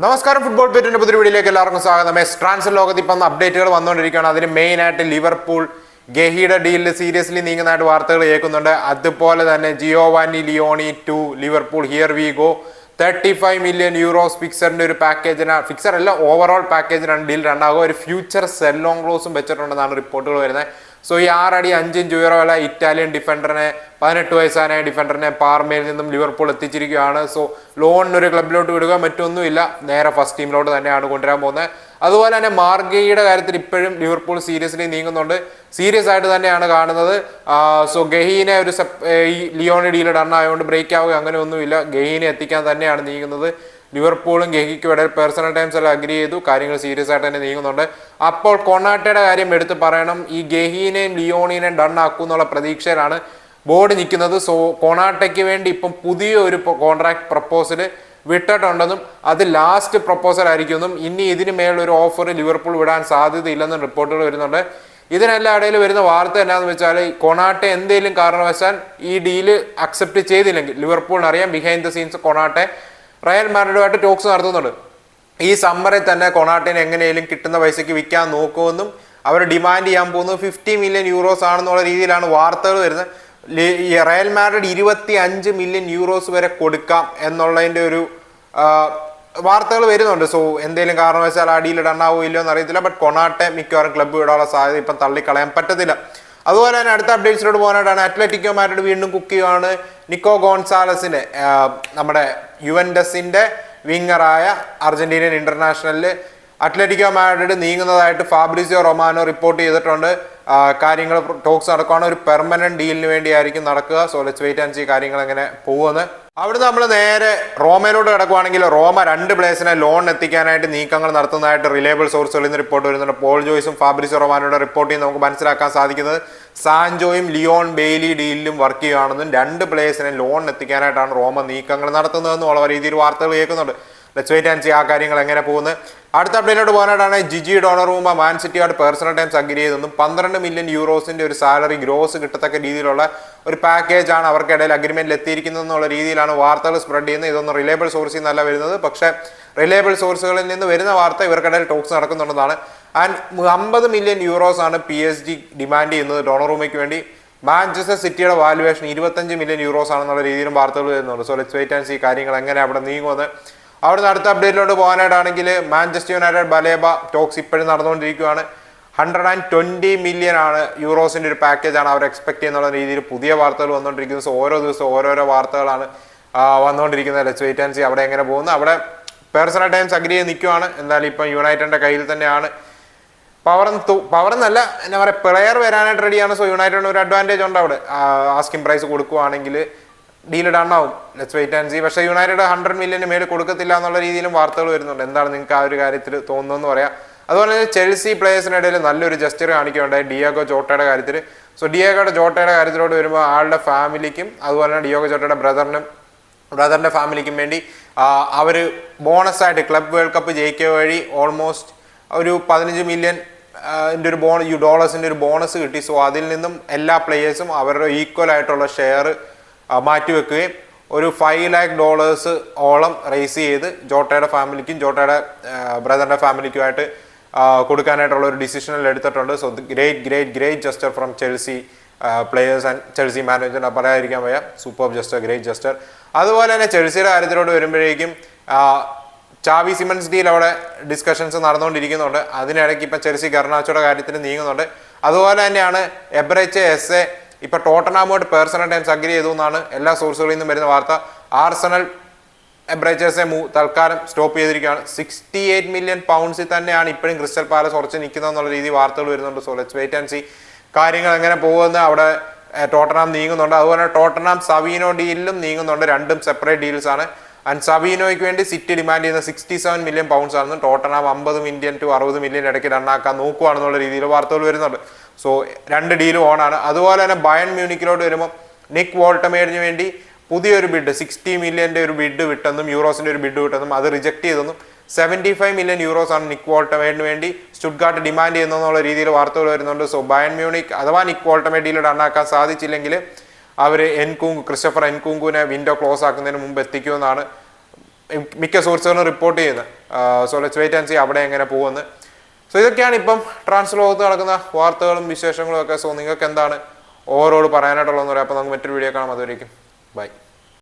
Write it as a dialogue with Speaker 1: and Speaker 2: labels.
Speaker 1: നമസ്കാരം, ഫുട്ബോൾ ബെറ്റിന്റെ പുതിയ വീഡിയോയിലേക്ക് എല്ലാവർക്കും സ്വാഗതം. ട്രാൻസ്ഫർ ലോകത്ത് ഇപ്പം അപ്ഡേറ്റുകൾ വന്നുകൊണ്ടിരിക്കുകയാണ്. അതിന് മെയിൻ ആയിട്ട് ലിവർപൂൾ ഗഹിയുടെ ഡീലിൽ സീരിയസ്ലി നീങ്ങുന്നതായിട്ട് വാർത്തകൾ കേൾക്കുന്നുണ്ട്. അതുപോലെ തന്നെ Giovanni Leoni to Liverpool here we go 35 million euros ഫിക്സറിന്റെ ഒരു പാക്കേജിനാണ്, ഫിക്സർ അല്ല ഓവറോൾ പാക്കേജിനാണ് ഡീൽ രണ്ടാകും. ഒരു ഫ്യൂച്ചർ സെൽ ലോങ് ക്ലോസും വെച്ചിട്ടുണ്ടെന്നാണ് റിപ്പോർട്ടുകൾ വരുന്നത്. സോ ഈ 6 അടി 5 ഇഞ്ച് ഉയരമുള്ള ഇറ്റാലിയൻ ഡിഫൻഡറിനെ 18 വയസ്സായ ഡിഫൻഡറിനെ പാർമയിൽ നിന്നും ലിവർപൂൾ എത്തിച്ചിരിക്കുകയാണ്. സോ ലോണിനൊരു ക്ലബിലോട്ട് വിടുക മറ്റൊന്നുമില്ല, നേരെ ഫസ്റ്റ് ടീമിലോട്ട് തന്നെയാണ് കൊണ്ടുവരാൻ പോകുന്നത്. അതുപോലെ തന്നെ മാർഗയുടെ കാര്യത്തിൽ ഇപ്പോഴും ലിവർപൂൾ സീരിയസ്ലി നീങ്ങുന്നുണ്ട്, സീരിയസ് ആയിട്ട് തന്നെയാണ് കാണുന്നത്. സോ ഗഹീനെ ഒരു ഈ ലിയോണി ഡീൽ ഡണ്ണായതുകൊണ്ട് ബ്രേക്ക് ആവുക അങ്ങനെ ഒന്നുമില്ല, ഗഹീനെ എത്തിക്കാൻ തന്നെയാണ് നീങ്ങുന്നത്. ലിവർപൂളും ഗഹിക്കും ഇടയിൽ പേഴ്സണൽ ടൈംസ് എല്ലാം അഗ്രി ചെയ്തു, കാര്യങ്ങൾ സീരിയസ് ആയിട്ട് തന്നെ നീങ്ങുന്നുണ്ട്. അപ്പോൾ കൊണാട്ടയുടെ കാര്യം എടുത്ത് പറയണം, ഈ ഗഹീനെയും ലിയോണിനെയും ഡണ്ണാക്കും എന്നുള്ള പ്രതീക്ഷയിലാണ് ബോർഡ് നിൽക്കുന്നത്. സോ കൊണാട്ടയ്ക്ക് വേണ്ടി ഇപ്പം പുതിയൊരു കോൺട്രാക്ട് പ്രപ്പോസൽ വിട്ടിട്ടുണ്ടെന്നും അത് ലാസ്റ്റ് പ്രപ്പോസൽ ആയിരിക്കുമെന്നും ഇനി ഇതിന് മേലൊരു ഓഫർ ലിവർപൂൾ വിടാൻ സാധ്യതയില്ലെന്നും റിപ്പോർട്ടുകൾ വരുന്നുണ്ട്. ഇതിനെല്ലാം ഇടയിൽ വരുന്ന വാർത്ത എന്നാന്ന് വെച്ചാൽ, കൊണാട്ടെ എന്തെങ്കിലും കാരണവശാൽ ഈ ഡീല് അക്സെപ്റ്റ് ചെയ്തില്ലെങ്കിൽ ലിവർപൂളിന് അറിയാം behind the scenes Konate Real മാഡ്രിഡുമായിട്ട് ടോക്സ് നടത്തുന്നുണ്ട്. ഈ സമ്മറിൽ തന്നെ കൊണാട്ടിന് എങ്ങനെയും കിട്ടുന്ന പൈസയ്ക്ക് വിൽക്കാൻ നോക്കുമെന്നും അവർ ഡിമാൻഡ് ചെയ്യാൻ പോകുന്നത് 50 million euros ആണെന്നുള്ള രീതിയിലാണ് വാർത്തകൾ വരുന്നത്. റയൽ മാഡ്രിഡ് 25 million euros വരെ കൊടുക്കാം എന്നുള്ളതിൻ്റെ ഒരു വാർത്തകൾ വരുന്നുണ്ട്. സോ എന്തെങ്കിലും കാരണവശാൽ ആ ഡീൽ ഡണ്ണാവോ ഇല്ലയോ എന്ന് അറിയത്തില്ല. ബട്ട് കൊണാട്ടെ മിക്കവാറും ക്ലബ്ബ് വിടാനുള്ള സാധ്യത ഇപ്പം തള്ളിക്കളയാൻ പറ്റത്തില്ല. അതുപോലെ തന്നെ അടുത്ത അപ്ഡേറ്റ്സിലോട്ട് പോകാനായിട്ടാണ് അത്ലറ്റിക്കോ മാഡ്രിഡ് വീണ്ടും കുക്ക് ചെയ്യുകയാണ്. നിക്കോ ഗോൺസാലസിനെ, നമ്മുടെ യുവൻഡസിന്റെ വിങ്ങറായ അർജന്റീനിയൻ ഇന്റർനാഷണലിൽ അത്ലറ്റിക്കോ മാഡ്രിഡ് നീങ്ങുന്നതായിട്ട് ഫാബ്രിസിയോ റൊമാനോ റിപ്പോർട്ട് ചെയ്തിട്ടുണ്ട്. കാര്യങ്ങൾ ടോക്സ് നടക്കുകയാണ്, ഒരു പെർമനന്റ് ഡീലിന് വേണ്ടിയായിരിക്കും നടക്കുക. So let's wait and see കാര്യങ്ങൾ എങ്ങനെ പോകുന്നത്. അവിടുന്ന് നമ്മൾ നേരെ റോമയിലോട്ട് കിടക്കുവാണെങ്കിൽ, റോമ 2 പ്ലേയേഴ്സിനെ ലോൺ എത്തിക്കാനായിട്ട് നീക്കങ്ങൾ നടത്തുന്നതായിട്ട് റിലയബിൾ സോഴ്സുകളിൽ നിന്ന് റിപ്പോർട്ട് വരുന്നുണ്ട്. പോൾ ജോയ്സും ഫാബ്രിസിയോ റൊമാനോയുടെ റിപ്പോർട്ട് ചെയ്ത് നമുക്ക് മനസ്സിലാക്കാൻ സാധിക്കുന്നത് സാൻജോയും ലിയോൺ ബെയ്ലി ഡീലിലും വർക്ക് ചെയ്യുകയാണെന്നും 2 പ്ലേയേഴ്സിനെ ലോൺ എത്തിക്കാനായിട്ടാണ് റോമ നീക്കങ്ങൾ നടത്തുന്നതെന്നും ഉള്ള രീതിയിൽ വാർത്തകൾ കേൾക്കുന്നുണ്ട്. ലെറ്റ്സ് വെയിറ്റ് ആൻഡ് സീ ആ കാര്യങ്ങൾ എങ്ങനെ പോകുന്നത്. അടുത്ത അപ്ഡേറ്റിലോട്ട് പോകാനായിട്ടാണ് ജിജി ഡോണറൂമ മാൻ സിറ്റിയായിട്ട് പേഴ്സണൽ ടൈംസ് അഗ്രി ചെയ്തെന്നും 12 million euros ഒരു സാലറി ഗ്രോസ് കിട്ടത്തക്ക രീതിയിലുള്ള ഒരു പാക്കേജാണ് അവർക്കിടയിൽ അഗ്രിമെന്റിൽ എത്തിയിരിക്കുന്നതെന്നുള്ള രീതിയിലാണ് വാർത്തകൾ സ്പ്രെഡ് ചെയ്യുന്നത്. ഇതൊന്നും റിലയബിൾ സോഴ്സിൽ നിന്നല്ല വരുന്നത്, പക്ഷേ റിലയബിൾ സോഴ്സുകളിൽ നിന്ന് വരുന്ന വാർത്ത ഇവർക്കിടയിൽ ടോക്സ് നടക്കുന്നുണ്ടെന്നാണ്. ആൻഡ് 50 million euros ആണ് PSG ഡിമാൻഡ് ചെയ്യുന്നത് ഡോണറൂമയ്ക്ക് വേണ്ടി. മാഞ്ചസ്റ്റർ സിറ്റിയുടെ വാല്യുവേഷൻ 25 million euros ആണെന്നുള്ള രീതിയിലും വാർത്തകൾ വരുന്നുണ്ട്. So let's wait and see കാര്യങ്ങൾ എങ്ങനെ അവിടെ നീങ്ങുമെന്ന്. അവിടുന്ന് അടുത്ത അപ്ഡേറ്റിലോട്ട് പോകാനായിട്ടാണെങ്കിൽ മാഞ്ചസ്റ്റർ യുണൈറ്റഡ് ബലേബ ടോക്സ് ഇപ്പോഴും നടന്നുകൊണ്ടിരിക്കുകയാണ്. 120 million യൂറോസിൻ്റെ ഒരു പാക്കേജാണ് അവർ എക്സ്പെക്ട് ചെയ്യുന്നുള്ള രീതിയിൽ പുതിയ വാർത്തകൾ വന്നുകൊണ്ടിരിക്കുന്നത്. സോ ഓരോ ദിവസവും ഓരോരോ വാർത്തകളാണ് വന്നുകൊണ്ടിരിക്കുന്നത്. ലെറ്റ്സ് വെയിറ്റ് ആൻഡ് സീ അവിടെ എങ്ങനെ പോകുന്നു. അവിടെ പേഴ്സണൽ ടൈംസ് അഗ്രി ചെയ്ത് നിൽക്കുവാണ്. എന്തായാലും ഇപ്പം യുണൈറ്റഡിൻ്റെ കയ്യിൽ തന്നെയാണ് പവറെന്നല്ല എന്താ പറയുക, പ്ലെയർ വരാനായിട്ട് റെഡിയാണ്. സോ യുണൈറ്റഡിന് ഒരു അഡ്വാൻറ്റേജ് ഉണ്ട് അവിടെ. ആസ്കിംഗ് പ്രൈസ് കൊടുക്കുവാണെങ്കിൽ ഡീൽ ഡണ്ണാവും. Let's wait and see. പക്ഷേ യുണൈറ്റഡ് 100 million മേൽ കൊടുക്കത്തില്ല എന്നുള്ള രീതിയിലും വാർത്തകൾ വരുന്നുണ്ട്. എന്താണ് നിങ്ങൾക്ക് ആ ഒരു കാര്യത്തിൽ തോന്നുന്നതെന്ന് പറയാം. അതുപോലെ തന്നെ ചെൽസി പ്ലേയേഴ്സിനിടയിൽ നല്ലൊരു ജസ്റ്റർ കാണിക്കുകയുണ്ടായി ഡിയാഗോ ജോട്ടയുടെ കാര്യത്തിൽ. സോ ഡിയാഗോ ജോട്ടയുടെ കാര്യത്തിലോട്ട് വരുമ്പോൾ ആളുടെ ഫാമിലിക്കും അതുപോലെ തന്നെ ഡിയാഗോ ജോട്ടയുടെ ബ്രദറിൻ്റെ ഫാമിലിക്കും വേണ്ടി അവർ ബോണസായിട്ട് ക്ലബ് വേൾഡ് കപ്പ് ജയിക്കുക വഴി ഓൾമോസ്റ്റ് ഒരു 15 million ഡോളേഴ്സിൻ്റെ ഒരു ബോണസ് കിട്ടി. സോ അതിൽ നിന്നും എല്ലാ പ്ലേയേഴ്സും അവരുടെ ഈക്വൽ ആയിട്ടുള്ള ഷെയർ മാറ്റിവെക്കുകയും ഒരു $5 lakh ഓളം റേസ് ചെയ്ത് ജോട്ടയുടെ ഫാമിലിക്കും ജോട്ടയുടെ ബ്രദറിൻ്റെ ഫാമിലിക്കുമായിട്ട് കൊടുക്കാനായിട്ടുള്ള ഒരു ഡിസിഷനിൽ എടുത്തിട്ടുണ്ട്. So great jester from Chelsea players and Chelsea management പറയാതിരിക്കാൻ വയ്യ. Super jester, great jester. അതുപോലെ തന്നെ ചെൽസിയുടെ കാര്യത്തിലോട്ട് വരുമ്പോഴേക്കും ചാവി സിമൻസ് ഡീൽ അവിടെ ഡിസ്കഷൻസ് നടന്നുകൊണ്ടിരിക്കുന്നുണ്ട്. അതിനിടയ്ക്ക് ഇപ്പം ചെൽസി ഗർനാച്ചോയുടെ കാര്യത്തിൽ നീങ്ങുന്നുണ്ട്. അതുപോലെ തന്നെയാണ് എബ്രച്ച് എസ് ഇപ്പം ടോട്ടനാമുമായിട്ട് പേഴ്സണൽ ടൈംസ് അഗ്രി ചെയ്തു എന്നാണ് എല്ലാ സോഴ്സുകളിൽ നിന്നും വരുന്ന വാർത്ത. ആർസണൽ എബ്രച്ചേഴ്സെ തൽക്കാലം സ്റ്റോപ്പ് ചെയ്തിരിക്കുകയാണ്. 68 million pounds തന്നെയാണ് ഇപ്പോഴും ക്രിസ്റ്റൽ പാലസ് ഉറച്ച് നിൽക്കുന്നത് എന്നുള്ള രീതി വാർത്തകൾ വരുന്നുണ്ട്. So let's wait and see കാര്യങ്ങൾ എങ്ങനെ പോകുമെന്ന്. അവിടെ ടോട്ടനാം നീങ്ങുന്നുണ്ട്. അതുപോലെ ടോട്ടനാം സവീനോ ഡീലിലും നീങ്ങുന്നുണ്ട്. 2 സെപ്പറേറ്റ് ഡീൽസ് ആണ്. ആൻഡ് സവീനോയ്ക്ക് വേണ്ടി സിറ്റി ഡിമാൻഡ് ചെയ്യുന്ന 67 million pounds ആണെന്നും ടോട്ടനാം 50 million to 60 million ഇടയ്ക്ക് റണ്ണാക്കാൻ നോക്കുകയാണെന്നുള്ള രീതിയിൽ വാർത്തകൾ വരുന്നുണ്ട്. സോ 2 ഡീലും ഓണാണ്. അതുപോലെ തന്നെ ബയൺ മ്യൂണിക്കിലോട്ട് വരുമ്പോൾ നിക് വോൾട്ടമേറിന് വേണ്ടി പുതിയൊരു ബിഡ് 60 million ഒരു ബിഡ് വിട്ടെന്നും യൂറോസിൻ്റെ ഒരു ബിഡ് വിട്ടെന്നും അത് റിജക്ട് ചെയ്തെന്നും 75 million euros ആണ് നിക് വോൾട്ടമേറിന് വേണ്ടി സ്റ്റുട്ട്ഗാർട്ട് ഡിമാൻഡ് ചെയ്യുന്നതെന്നുള്ള രീതിയിൽ വാർത്തകൾ വരുന്നുണ്ട്. സോ ബയൺ മ്യൂണിക് അഥവാ നിക് വോൾട്ടമേർ ഡീൽ റണ്ണാക്കാൻ സാധിച്ചില്ലെങ്കിൽ അവർ ക്രിസ്റ്റഫർ എൻകൂങ്കുവിനെ വിൻഡോ ക്ലോസ് ആക്കുന്നതിന് മുമ്പ് എത്തിക്കുമെന്നാണ് മിക്ക സോഴ്സുകളും റിപ്പോർട്ട് ചെയ്യുന്നത്. So let's wait and see അവിടെ എങ്ങനെ പോകുമെന്ന്. സോ ഇതൊക്കെയാണ് ഇപ്പം ട്രാൻസ്ഫർ ലോകത്ത് നടക്കുന്ന വാർത്തകളും വിശേഷങ്ങളും ഒക്കെ. സോ നിങ്ങൾക്ക് എന്താണ് ഓവറോൾ പറയാനായിട്ടുള്ളതെന്ന് പറയാം. അപ്പോൾ നമുക്ക് മറ്റൊരു വീഡിയോ കാണാം. അതുവരേക്കും ബൈ.